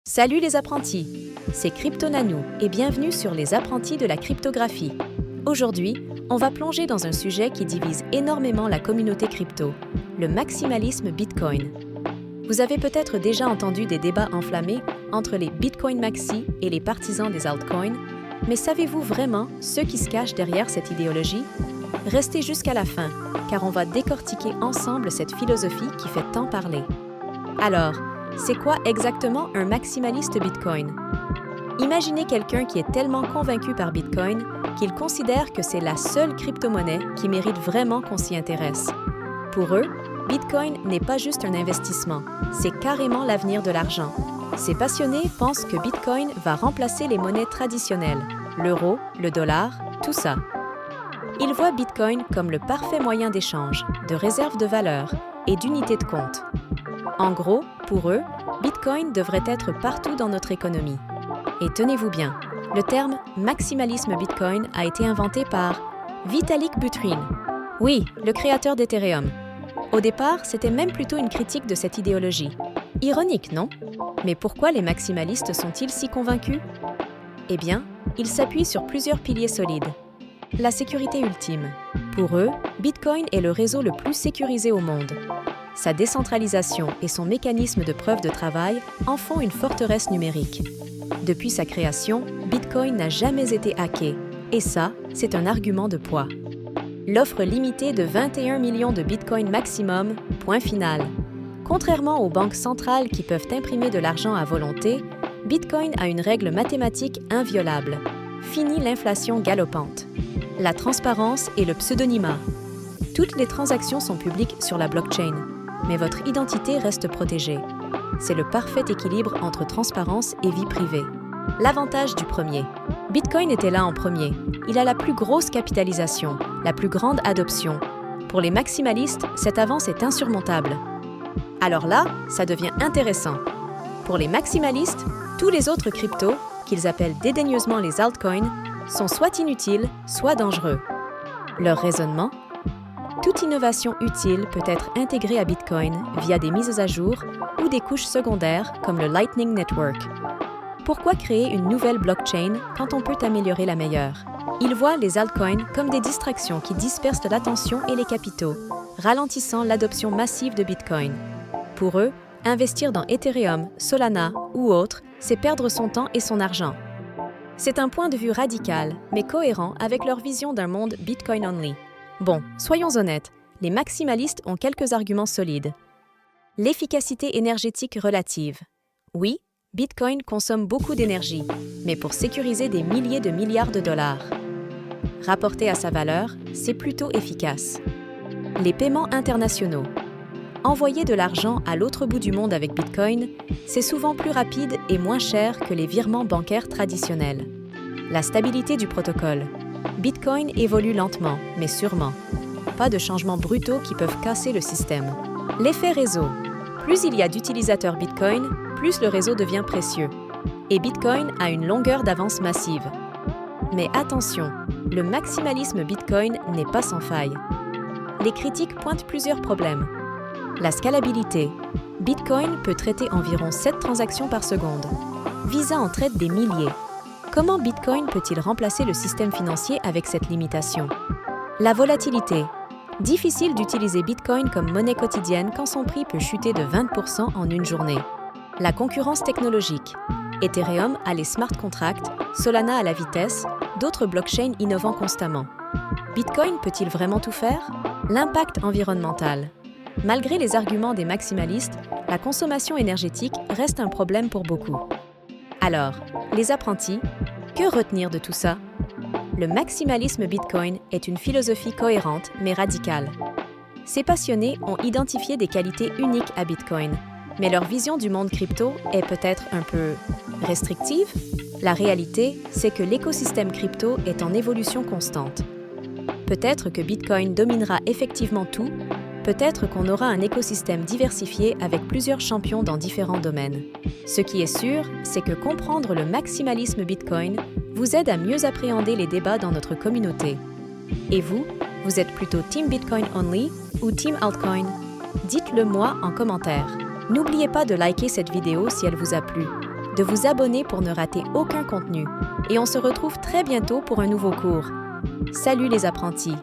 Salut les apprentis, c'est Cryptonanou et bienvenue sur les apprentis de la cryptographie. Aujourd'hui, on va plonger dans un sujet qui divise énormément la communauté crypto, le maximalisme Bitcoin. Vous avez peut-être déjà entendu des débats enflammés entre les Bitcoin maxi et les partisans des altcoins, mais savez-vous vraiment ce qui se cache derrière cette idéologie? Restez jusqu'à la fin, car on va décortiquer ensemble cette philosophie qui fait tant parler. Alors, c'est quoi exactement un maximaliste Bitcoin? Imaginez quelqu'un qui est tellement convaincu par Bitcoin qu'il considère que c'est la seule crypto-monnaie qui mérite vraiment qu'on s'y intéresse. Pour eux, Bitcoin n'est pas juste un investissement, c'est carrément l'avenir de l'argent. Ces passionnés pensent que Bitcoin va remplacer les monnaies traditionnelles, l'euro, le dollar, tout ça. Ils voient Bitcoin comme le parfait moyen d'échange, de réserve de valeur et d'unité de compte. En gros, pour eux, Bitcoin devrait être partout dans notre économie. Et tenez-vous bien, le terme « maximalisme Bitcoin » a été inventé par Vitalik Buterin. Oui, le créateur d'Ethereum. Au départ, c'était même plutôt une critique de cette idéologie. Ironique, non? Mais pourquoi les maximalistes sont-ils si convaincus? Eh bien, ils s'appuient sur plusieurs piliers solides. La sécurité ultime. Pour eux, Bitcoin est le réseau le plus sécurisé au monde. Sa décentralisation et son mécanisme de preuve de travail en font une forteresse numérique. Depuis sa création, Bitcoin n'a jamais été hacké, et ça, c'est un argument de poids. L'offre limitée de 21 millions de Bitcoin maximum, point final. Contrairement aux banques centrales qui peuvent imprimer de l'argent à volonté, Bitcoin a une règle mathématique inviolable. Fini l'inflation galopante. La transparence et le pseudonymat. Toutes les transactions sont publiques sur la blockchain, mais votre identité reste protégée. C'est le parfait équilibre entre transparence et vie privée. L'avantage du premier. Bitcoin était là en premier. Il a la plus grosse capitalisation, la plus grande adoption. Pour les maximalistes, cette avance est insurmontable. Alors là, ça devient intéressant. Pour les maximalistes, tous les autres cryptos, qu'ils appellent dédaigneusement les altcoins, sont soit inutiles, soit dangereux. Leur raisonnement? Toute innovation utile peut être intégrée à Bitcoin via des mises à jour ou des couches secondaires comme le Lightning Network. Pourquoi créer une nouvelle blockchain quand on peut améliorer la meilleure? Ils voient les altcoins comme des distractions qui dispersent l'attention et les capitaux, ralentissant l'adoption massive de Bitcoin. Pour eux, investir dans Ethereum, Solana ou autres, c'est perdre son temps et son argent. C'est un point de vue radical, mais cohérent avec leur vision d'un monde Bitcoin only. Bon, soyons honnêtes, les maximalistes ont quelques arguments solides. L'efficacité énergétique relative. Oui, Bitcoin consomme beaucoup d'énergie, mais pour sécuriser des milliers de milliards de dollars. Rapporté à sa valeur, c'est plutôt efficace. Les paiements internationaux. Envoyer de l'argent à l'autre bout du monde avec Bitcoin, c'est souvent plus rapide et moins cher que les virements bancaires traditionnels. La stabilité du protocole. Bitcoin évolue lentement, mais sûrement. Pas de changements brutaux qui peuvent casser le système. L'effet réseau. Plus il y a d'utilisateurs Bitcoin, plus le réseau devient précieux. Et Bitcoin a une longueur d'avance massive. Mais attention, le maximalisme Bitcoin n'est pas sans faille. Les critiques pointent plusieurs problèmes. La scalabilité. Bitcoin peut traiter environ 7 transactions par seconde. Visa en traite des milliers. Comment Bitcoin peut-il remplacer le système financier avec cette limitation? La volatilité. Difficile d'utiliser Bitcoin comme monnaie quotidienne quand son prix peut chuter de 20% en une journée. La concurrence technologique. Ethereum a les smart contracts, Solana a la vitesse, d'autres blockchains innovant constamment. Bitcoin peut-il vraiment tout faire? L'impact environnemental. Malgré les arguments des maximalistes, la consommation énergétique reste un problème pour beaucoup. Alors, les apprentis, que retenir de tout ça? Le maximalisme Bitcoin est une philosophie cohérente mais radicale. Ces passionnés ont identifié des qualités uniques à Bitcoin, mais leur vision du monde crypto est peut-être un peu restrictive? La réalité, c'est que l'écosystème crypto est en évolution constante. Peut-être que Bitcoin dominera effectivement tout, peut-être qu'on aura un écosystème diversifié avec plusieurs champions dans différents domaines. Ce qui est sûr, c'est que comprendre le maximalisme Bitcoin vous aide à mieux appréhender les débats dans notre communauté. Et vous, vous êtes plutôt Team Bitcoin Only ou Team Altcoin? Dites-le moi en commentaire. N'oubliez pas de liker cette vidéo si elle vous a plu. de vous abonner pour ne rater aucun contenu et on se retrouve très bientôt pour un nouveau cours. Salut les apprentis!